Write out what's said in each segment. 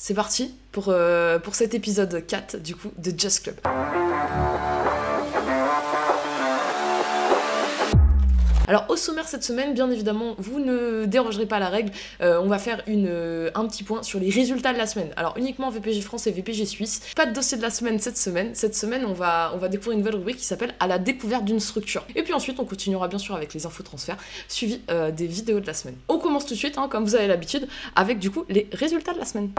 c'est parti pour cet épisode 4 du coup de Just Club. Alors au sommaire cette semaine, bien évidemment, vous ne dérogerez pas à la règle, on va faire un petit point sur les résultats de la semaine. Alors uniquement VPG France et VPG Suisse, pas de dossier de la semaine cette semaine. Cette semaine, on va découvrir une nouvelle rubrique qui s'appelle « À la découverte d'une structure ». Et puis ensuite, on continuera bien sûr avec les infos transferts, suivi des vidéos de la semaine. On commence tout de suite, hein, comme vous avez l'habitude, avec du coup les résultats de la semaine.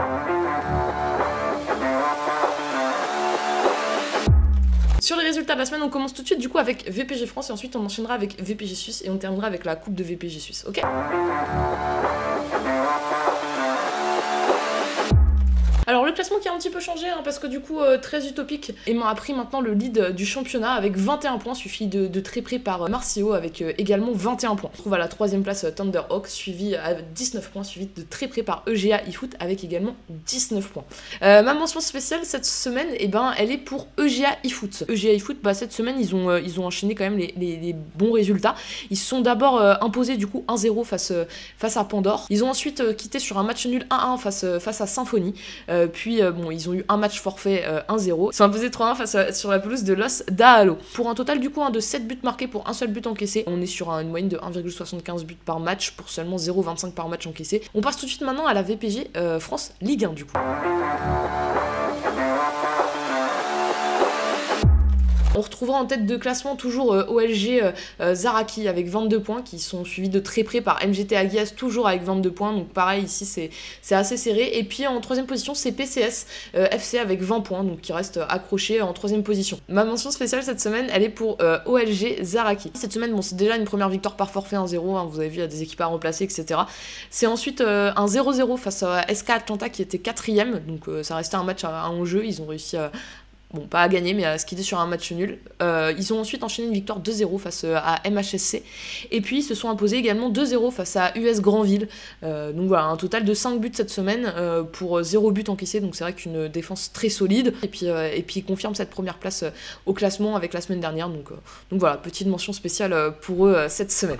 Sur les résultats de la semaine, on commence tout de suite du coup avec VPG France et ensuite on enchaînera avec VPG Suisse et on terminera avec la coupe de VPG Suisse, ok ? Alors le classement qui a un petit peu changé, hein, parce que du coup très utopique, Emma a pris maintenant le lead du championnat avec 21 points, suivi de très près par Marcio avec également 21 points. On trouve à la 3ème place Thunderhawk, suivi à 19 points, suivi de très près par EGA eFoot avec également 19 points. Ma mention spéciale cette semaine, elle est pour EGA eFoot. EGA eFoot, cette semaine ils ont enchaîné quand même les bons résultats. Ils se sont d'abord imposés du coup 1-0 face à Pandore. Ils ont ensuite quitté sur un match nul 1-1 face à Symphony. Puis ils ont eu un match forfait 1-0. Ils sont imposés 3-1 sur la pelouse de Los Dahalo. Pour un total du coup de 7 buts marqués pour un seul but encaissé. On est sur une moyenne de 1,75 buts par match pour seulement 0,25 par match encaissé. On passe tout de suite maintenant à la VPG France Ligue 1 du coup. On retrouvera en tête de classement toujours OLG Zaraki avec 22 points qui sont suivis de très près par MGT Aguias toujours avec 22 points. Donc pareil ici c'est assez serré. Et puis en 3ème position c'est PCS FC avec 20 points donc qui reste accroché en 3ème position. Ma mention spéciale cette semaine elle est pour OLG Zaraki. Cette semaine c'est déjà une première victoire par forfait 1-0, hein, vous avez vu il y a des équipes à remplacer etc. C'est ensuite un 0-0 face à SK Atlanta qui était 4ème donc ça restait un match à enjeu. Ils ont réussi à pas à gagner, mais à se quitter sur un match nul. Ils ont ensuite enchaîné une victoire 2-0 face à MHSC. Et puis, ils se sont imposés également 2-0 face à US Granville. Donc voilà, un total de 5 buts cette semaine pour 0 but encaissé. Donc c'est vrai qu'une défense très solide. Et puis ils confirment cette première place au classement avec la semaine dernière. Donc voilà, petite mention spéciale pour eux cette semaine.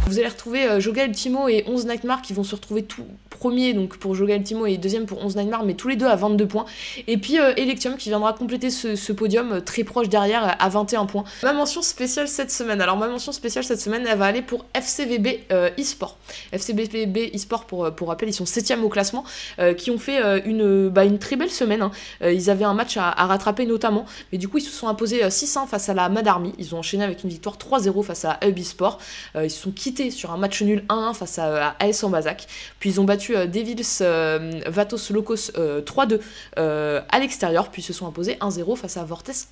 Vous allez retrouver Joga Ultimo et 11 Nightmare qui vont se retrouver tout premier donc pour Joga Ultimo et deuxième pour 11 Nightmare, mais tous les deux à 22 points. Et puis Electium qui viendra compléter ce podium très proche derrière à 21 points. Ma mention spéciale cette semaine, alors ma mention spéciale cette semaine, elle va aller pour FCVB eSport. FCVB eSport, pour rappel, ils sont 7ème au classement, qui ont fait une très belle semaine. Hein. Ils avaient un match à rattraper notamment, mais du coup ils se sont imposés 6-1 face à la Mad Army. Ils ont enchaîné avec une victoire 3-0 face à Hub eSport. Ils se sont quittés sur un match nul 1-1 face à AS Ambazac. Puis ils ont battu Devils Vatos Locos 3-2 à l'extérieur, puis se sont imposés 1-0 face à Vortex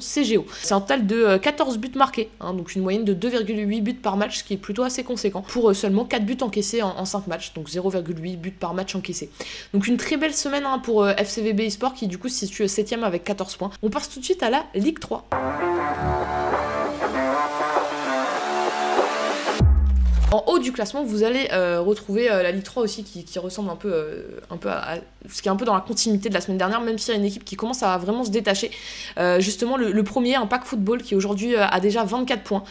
CGO. C'est un total de 14 buts marqués, hein, donc une moyenne de 2,8 buts par match, ce qui est plutôt assez conséquent, pour seulement 4 buts encaissés en 5 matchs, donc 0,8 buts par match encaissés. Donc une très belle semaine hein, pour FCVB eSport qui du coup se situe 7ème avec 14 points. On passe tout de suite à la Ligue 3. En haut du classement, vous allez retrouver la Ligue 3 aussi qui ressemble un peu à ce qui est un peu dans la continuité de la semaine dernière, même s'il y a une équipe qui commence à vraiment se détacher. Justement, le premier, Impact Football, qui aujourd'hui a déjà 24 points,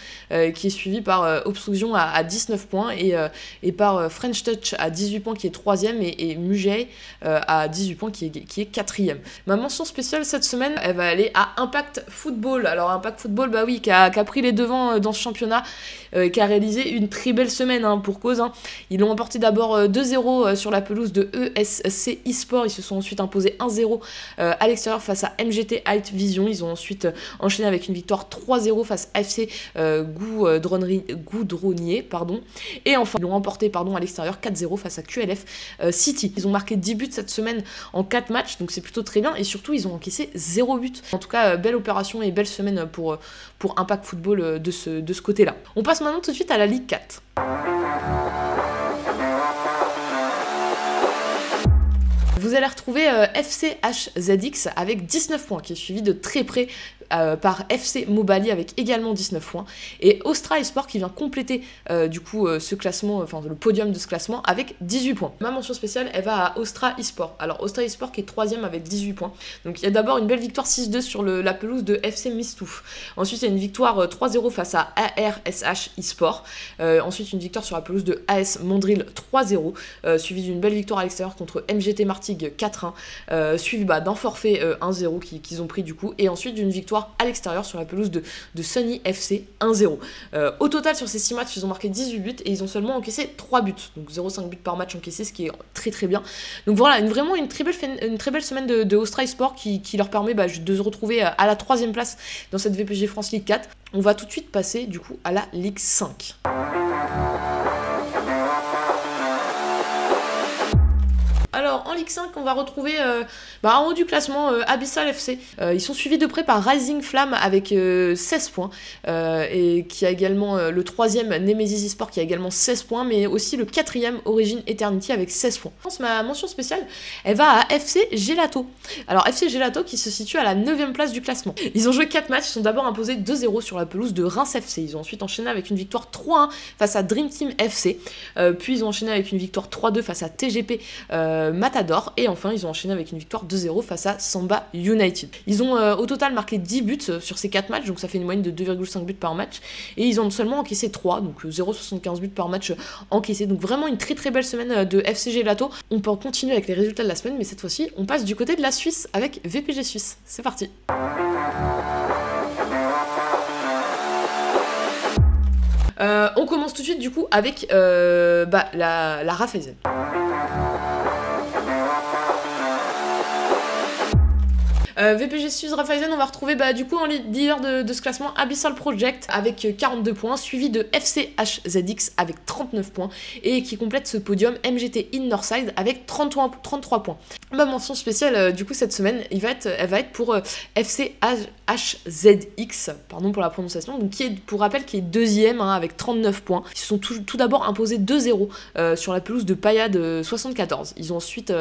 qui est suivi par Obstruction à 19 points et par French Touch à 18 points qui est 3ème et Mugey à 18 points qui est 4ème. Ma mention spéciale cette semaine, elle va aller à Impact Football. Alors Impact Football, qui a pris les devants dans ce championnat, qui a réalisé une très belle semaine hein, pour cause. Hein. Ils l'ont emporté d'abord 2-0 sur la pelouse de ESC eSport. Ils se sont ensuite imposés 1-0 à l'extérieur face à MGT Height Vision. Ils ont ensuite enchaîné avec une victoire 3-0 face à FC Goudronnier. Et enfin, ils l'ont emporté à l'extérieur 4-0 face à QLF City. Ils ont marqué 10 buts cette semaine en 4 matchs, donc c'est plutôt très bien. Et surtout, ils ont encaissé 0 but. En tout cas, belle opération et belle semaine pour Impact Football de ce côté-là. On passe maintenant tout de suite à la Ligue 4. Vous allez retrouver FCHZX avec 19 points, qui est suivi de très près par FC Mobali avec également 19 points, et Ostra Esport qui vient compléter du coup ce classement, enfin le podium de ce classement avec 18 points. Ma mention spéciale, elle va à Ostra Esport. Alors Ostra Esport qui est 3ème avec 18 points. Donc il y a d'abord une belle victoire 6-2 sur la pelouse de FC Mistouf. Ensuite il y a une victoire 3-0 face à ARSH Esport. Ensuite une victoire sur la pelouse de AS Mondril 3-0, suivi d'une belle victoire à l'extérieur contre MGT Martigues 4-1, suivi d'un forfait 1-0 qu'ils ont pris du coup, et ensuite d'une victoire à l'extérieur sur la pelouse de Sunny FC 1-0. Au total sur ces 6 matchs ils ont marqué 18 buts et ils ont seulement encaissé 3 buts, donc 0,5 buts par match encaissé, ce qui est très très bien. Donc voilà, vraiment une très belle semaine de Ostra Esport qui leur permet de se retrouver à la 3ème place dans cette VPG France Ligue 4. On va tout de suite passer du coup à la Ligue 5. Alors en Ligue 5, on va retrouver en haut du classement Abyssal FC. Ils sont suivis de près par Rising Flamme avec 16 points, et qui a également le 3ème Nemesis Esport qui a également 16 points, mais aussi le 4ème Origin Eternity avec 16 points. Je pense que ma mention spéciale, elle va à FC Gelato. Alors FC Gelato qui se situe à la 9ème place du classement. Ils ont joué 4 matchs, ils sont d'abord imposés 2-0 sur la pelouse de Reims FC. Ils ont ensuite enchaîné avec une victoire 3-1 face à Dream Team FC, puis ils ont enchaîné avec une victoire 3-2 face à TGP Matador, et enfin ils ont enchaîné avec une victoire 2-0 face à Samba United. Ils ont au total marqué 10 buts sur ces 4 matchs, donc ça fait une moyenne de 2,5 buts par match, et ils ont seulement encaissé 3, donc 0,75 buts par match encaissés. Donc vraiment une très très belle semaine de FC Gelato. On peut continuer avec les résultats de la semaine, mais cette fois-ci on passe du côté de la Suisse avec VPG Suisse. C'est parti. On commence tout de suite du coup avec la Raiffeisen. VPG Suisse Raiffeisen, on va retrouver du coup en leader de ce classement Abyssal Project avec 42 points, suivi de FCHZX avec 39 points, et qui complète ce podium MGT In Northside avec 33 points. Ma mention spéciale du coup cette semaine, elle va être pour FCHZX, pardon pour la prononciation, donc qui est, pour rappel, qui est 2ème avec 39 points. Ils se sont tout d'abord imposés 2-0 sur la pelouse de Payade 74. Ils sont ensuite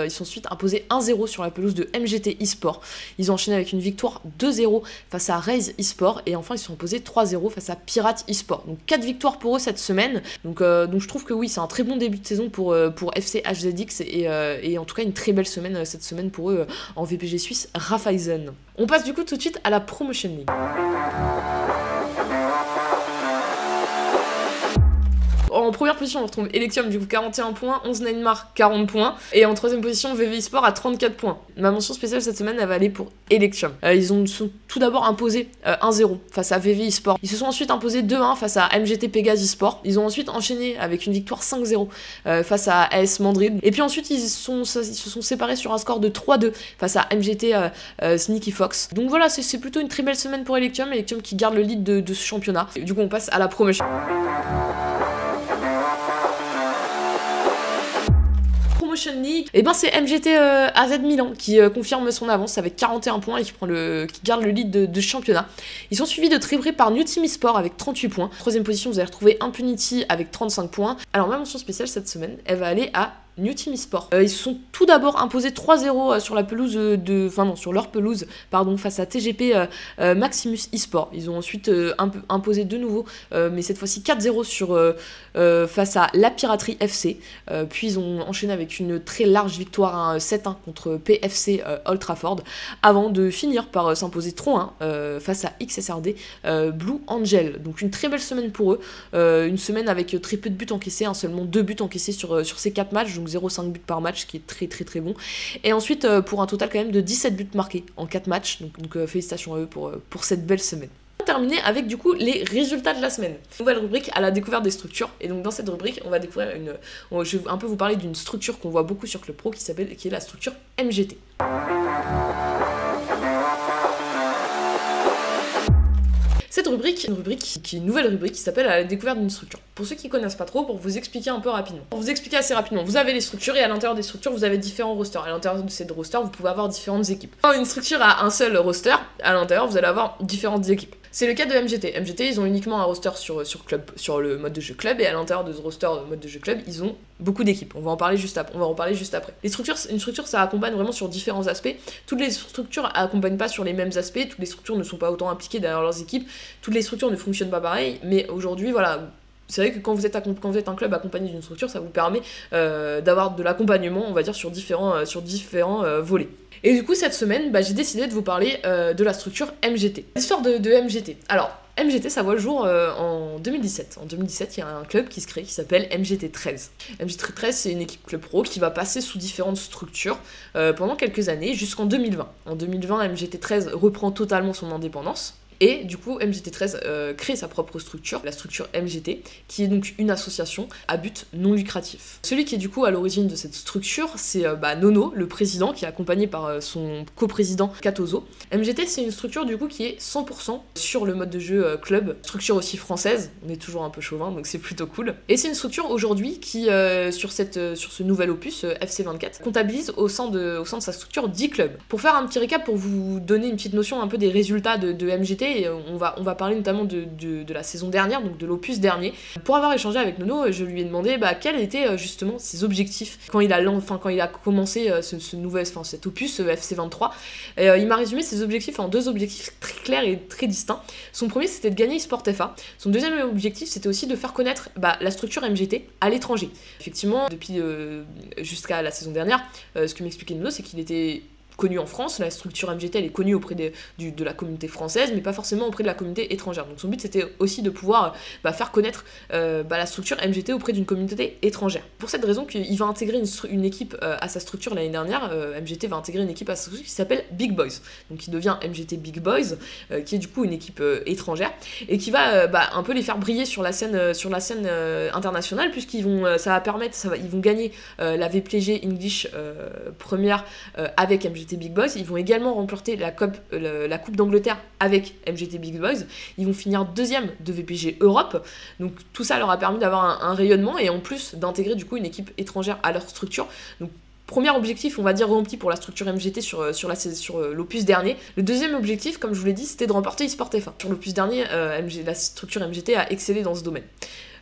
imposés 1-0 sur la pelouse de MGT eSport. Ils ont enchaîné avec une victoire 2-0 face à Raze eSport, et enfin ils se sont imposés 3-0 face à Pirate eSport. Donc 4 victoires pour eux cette semaine. Donc je trouve que oui, c'est un très bon début de saison pour FCHZX, et en tout cas une très belle semaine cette semaine pour eux en VPG Suisse Raiffeisen. On passe du coup tout de suite à la Promotion League. En première position, on retrouve Electium, du coup 41 points, 11 Neymar 40 points, et en 3ème position, VV Sport à 34 points. Ma mention spéciale cette semaine, elle va aller pour Electium. Ils sont tout d'abord imposés 1-0 face à VV Sport. Ils se sont ensuite imposés 2-1 face à MGT Pegasus Sport. Ils ont ensuite enchaîné avec une victoire 5-0 face à AS Mandrid. Et puis ensuite, ils se sont séparés sur un score de 3-2 face à MGT Sneaky Fox. Donc voilà, c'est plutôt une très belle semaine pour Electium qui garde le lead de ce championnat. Et du coup, on passe à la promotion. League, et c'est MGT AZ Milan qui confirme son avance avec 41 points et qui garde le lead de championnat. Ils sont suivis de très près par New Team Esport avec 38 points. 3ème position, vous allez retrouver Impunity avec 35 points. Alors ma mention spéciale cette semaine, elle va aller à New Team Esport. Ils se sont tout d'abord imposés 3-0 sur la pelouse sur leur pelouse, face à TGP Maximus eSport. Ils ont ensuite imposé de nouveau, mais cette fois-ci 4-0 face à La Piraterie FC. Puis ils ont enchaîné avec une très large victoire 7-1 contre PFC Old Trafford, avant de finir par s'imposer 3-1 face à XSRD Blue Angel. Donc une très belle semaine pour eux, une semaine avec très peu de buts encaissés, seulement 2 buts encaissés sur ces 4 matchs, donc 0,5 buts par match, ce qui est très très très bon. Et ensuite pour un total quand même de 17 buts marqués en 4 matchs, donc félicitations à eux pour cette belle semaine. On va terminer avec du coup les résultats de la semaine. Nouvelle rubrique à la découverte des structures, et donc dans cette rubrique on va découvrir je vais un peu vous parler d'une structure qu'on voit beaucoup sur Club Pro qui est la structure MGT. Cette rubrique, qui est une nouvelle rubrique qui s'appelle à la découverte d'une structure. Pour ceux qui connaissent pas trop, pour vous expliquer un peu rapidement. Pour vous expliquer assez rapidement, vous avez les structures, et à l'intérieur des structures, vous avez différents rosters. À l'intérieur de ces rosters, vous pouvez avoir différentes équipes. Quand une structure a un seul roster, à l'intérieur, vous allez avoir différentes équipes. C'est le cas de MGT. MGT, ils ont uniquement un roster sur le mode de jeu club, et à l'intérieur de ce roster mode de jeu club, ils ont beaucoup d'équipes. On va en parler juste après. Une structure, ça accompagne vraiment sur différents aspects. Toutes les structures accompagnent pas sur les mêmes aspects, toutes les structures ne sont pas autant impliquées derrière leurs équipes, toutes les structures ne fonctionnent pas pareil, mais aujourd'hui, voilà, c'est vrai que quand vous êtes un club accompagné d'une structure, ça vous permet d'avoir de l'accompagnement, on va dire, sur différents volets. Et du coup, cette semaine, j'ai décidé de vous parler de la structure MGT. L'histoire de MGT. Alors, MGT, ça voit le jour en 2017. En 2017, il y a un club qui se crée qui s'appelle MGT 13. MGT 13, c'est une équipe club pro qui va passer sous différentes structures pendant quelques années, jusqu'en 2020. En 2020, MGT 13 reprend totalement son indépendance. Et du coup, MGT 13 crée sa propre structure, la structure MGT, qui est donc une association à but non lucratif. Celui qui est du coup à l'origine de cette structure, c'est Nono, le président, qui est accompagné par son coprésident Katozo. MGT, c'est une structure du coup qui est 100% sur le mode de jeu club, structure aussi française, on est toujours un peu chauvin, donc c'est plutôt cool. Et c'est une structure aujourd'hui qui, sur ce nouvel opus, FC24, comptabilise au sein de sa structure 10 clubs. Pour faire un petit récap, pour vous donner une petite notion un peu des résultats de MGT, et on va parler notamment de la saison dernière, donc de l'opus dernier. Pour avoir échangé avec Nono, je lui ai demandé quels étaient justement ses objectifs quand il a commencé cet opus FC23. Il m'a résumé ses objectifs en 2 objectifs très clairs et très distincts. Son premier, c'était de gagner eSport FA. Son deuxième objectif, c'était aussi de faire connaître la structure MGT à l'étranger. Effectivement, depuis jusqu'à la saison dernière, ce que m'expliquait Nono, c'est qu'il était connu en France, la structure MGT elle est connue auprès de la communauté française, mais pas forcément auprès de la communauté étrangère. Donc son but c'était aussi de pouvoir faire connaître la structure MGT auprès d'une communauté étrangère. Pour cette raison qu'il va intégrer une équipe à sa structure l'année dernière, MGT va intégrer une équipe à sa structure qui s'appelle Big Boys, donc qui devient MGT Big Boys, qui est du coup une équipe étrangère, et qui va un peu les faire briller sur la scène internationale, puisqu'ils vont, ils vont gagner la VPG English première avec MGT Big Boys. Ils vont également remporter la Coupe d'Angleterre avec MGT Big Boys. Ils vont finir 2e de VPG Europe. Donc tout ça leur a permis d'avoir un rayonnement, et en plus d'intégrer du coup une équipe étrangère à leur structure. Donc premier objectif, on va dire rempli pour la structure MGT sur l'opus dernier. Le deuxième objectif, comme je vous l'ai dit, c'était de remporter eSport FA. Sur l'opus dernier, la structure MGT a excellé dans ce domaine,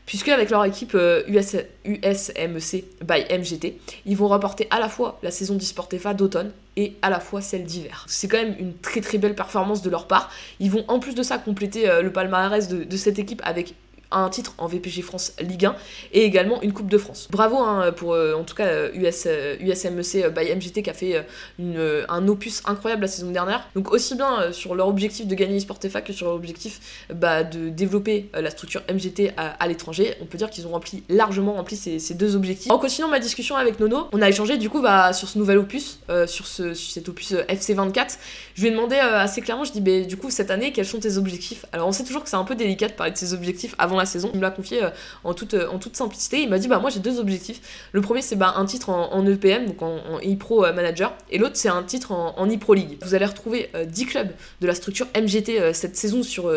puisque avec leur équipe USMC by MGT, ils vont remporter à la fois la saison d'eSport FA d'automne et à la fois celle d'hiver. C'est quand même une très très belle performance de leur part. Ils vont en plus de ça compléter le palmarès de cette équipe avec un titre en VPG France Ligue 1 et également une Coupe de France. Bravo pour en tout cas USMC by MGT qui a fait un opus incroyable la saison dernière. Donc aussi bien sur leur objectif de gagner eSport FA que sur leur objectif de développer la structure MGT à l'étranger. On peut dire qu'ils ont largement rempli ces 2 objectifs. En continuant ma discussion avec Nono, on a échangé du coup sur ce nouvel opus, sur cet opus FC24. Je lui ai demandé assez clairement, je dis du coup cette année quels sont tes objectifs? Alors on sait toujours que c'est un peu délicat de parler de ses objectifs avant la saison. Il me l'a confié en toute simplicité. Il m'a dit moi j'ai 2 objectifs. Le premier c'est un titre en EPM, donc en ePro Manager, et l'autre c'est un titre en ePro League. Vous allez retrouver 10 clubs de la structure MGT cette saison sur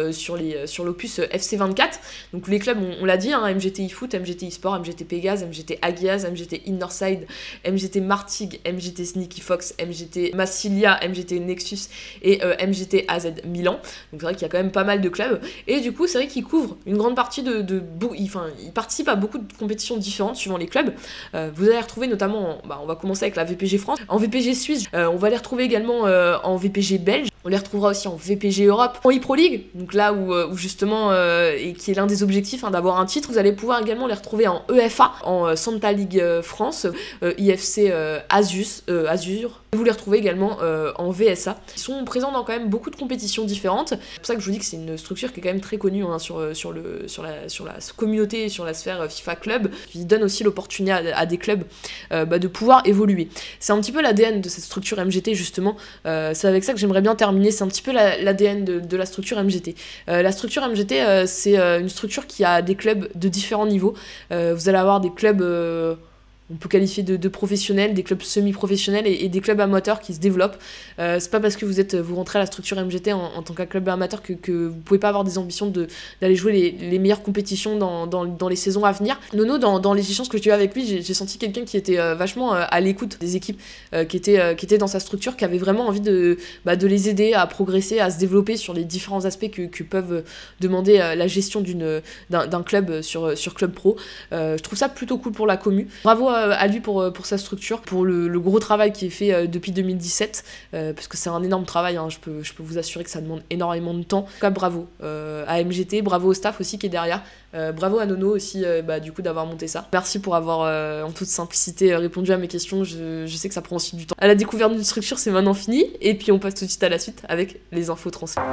l'opus FC24. Donc les clubs on l'a dit, MGT eFoot, MGT eSport, MGT Pégase, MGT Agias, MGT Innerside, MGT Martigues, MGT Sneaky Fox, MGT Massilia, MGT Nexus et MGT AZ Milan. Donc c'est vrai qu'il y a quand même pas mal de clubs, et du coup c'est vrai qu'ils couvrent une grande partie ils participent à beaucoup de compétitions différentes suivant les clubs. Vous allez retrouver notamment, on va commencer avec la VPG France, en VPG Suisse, on va les retrouver également en VPG belge, on les retrouvera aussi en VPG Europe, en ePro League, donc là où justement, et qui est l'un des objectifs d'avoir un titre. Vous allez pouvoir également les retrouver en EFA, en Santa League France, IFC Azur. Vous les retrouvez également en VSA. Ils sont présents dans quand même beaucoup de compétitions différentes. C'est pour ça que je vous dis que c'est une structure qui est quand même très connue sur la communauté, sur la sphère FIFA Club, qui donne aussi l'opportunité à des clubs de pouvoir évoluer. C'est un petit peu l'ADN de cette structure MGT justement. C'est avec ça que j'aimerais bien terminer. C'est un petit peu l'ADN de la structure MGT. La structure MGT, c'est une structure qui a des clubs de différents niveaux. Vous allez avoir des clubs on peut qualifier de professionnels, des clubs semi-professionnels et des clubs amateurs qui se développent. C'est pas parce que vous rentrez à la structure MGT en tant qu'un club amateur que vous pouvez pas avoir des ambitions d'aller jouer les meilleures compétitions dans les saisons à venir. Nono, dans les échanges que j'ai eu avec lui, j'ai senti quelqu'un qui était vachement à l'écoute des équipes qui étaient dans sa structure, qui avait vraiment envie de les aider à progresser, à se développer sur les différents aspects que peuvent demander la gestion d'un club sur Club Pro. Je trouve ça plutôt cool pour la commu. Bravo à lui pour sa structure, pour le gros travail qui est fait depuis 2017, parce que c'est un énorme travail, hein, je peux vous assurer que ça demande énormément de temps. En tout cas, bravo à MGT, bravo au staff aussi qui est derrière, bravo à Nono aussi du coup d'avoir monté ça. Merci pour avoir en toute simplicité répondu à mes questions, je sais que ça prend aussi du temps. À la découverte d'une structure, c'est maintenant fini, et puis on passe tout de suite à la suite avec les infos transferts.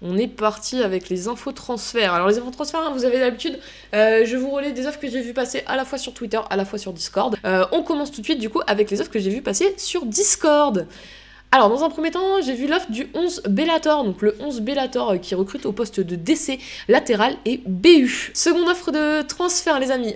On est parti avec les infos transferts. Alors les infos transferts, hein, vous avez l'habitude, je vous relais des offres que j'ai vu passer à la fois sur Twitter, à la fois sur Discord. On commence tout de suite du coup avec les offres que j'ai vu passer sur Discord. Alors dans un premier temps, j'ai vu l'offre du 11 Bellator, donc le 11 Bellator qui recrute au poste de DC, latéral et BU. Seconde offre de transfert les amis,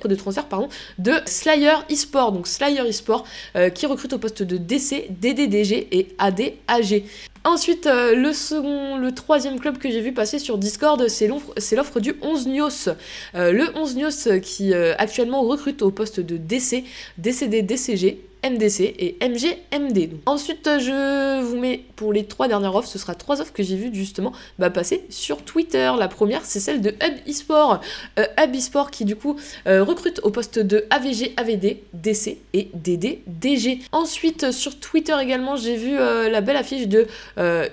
de Slayer eSport, donc Slayer eSport qui recrute au poste de DC, DDDG et ADAG. Ensuite, le troisième club que j'ai vu passer sur Discord, c'est l'offre du 11 Nios. Le 11 Nios qui actuellement recrute au poste de DC, DCD, DCG, MDC et MGMD. Ensuite, je vous mets pour les 3 dernières offres, ce sera 3 offres que j'ai vues justement passer sur Twitter. La première, c'est celle de Hub eSport. Hub eSport qui du coup recrute au poste de AVG, AVD, DC et DD, DG. Ensuite, sur Twitter également, j'ai vu la belle affiche de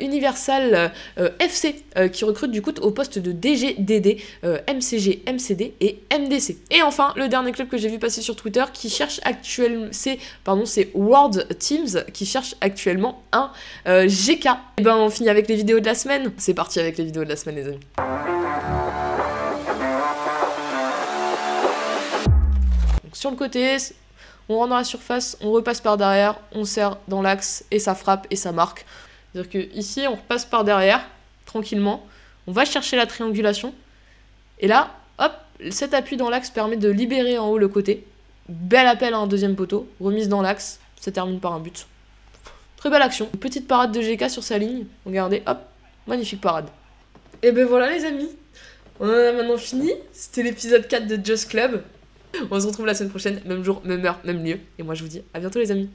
Universal FC qui recrute du coup au poste de DG, DD, MCG, MCD et MDC. Et enfin, le dernier club que j'ai vu passer sur Twitter qui cherche actuellement, c'est World Teams qui cherche actuellement un GK. Et ben on finit avec les vidéos de la semaine. C'est parti avec les vidéos de la semaine les amis. Donc, sur le côté, on rentre dans la surface, on repasse par derrière, on serre dans l'axe et ça frappe et ça marque. C'est-à-dire que ici on repasse par derrière, tranquillement, on va chercher la triangulation, et là, hop, cet appui dans l'axe permet de libérer en haut le côté. Bel appel à un deuxième poteau, remise dans l'axe, ça termine par un but. Très belle action. Une petite parade de GK sur sa ligne, regardez, hop, magnifique parade. Et ben voilà les amis, on en a maintenant fini, c'était l'épisode 4 de Just Club. On se retrouve la semaine prochaine, même jour, même heure, même lieu, et moi je vous dis à bientôt les amis.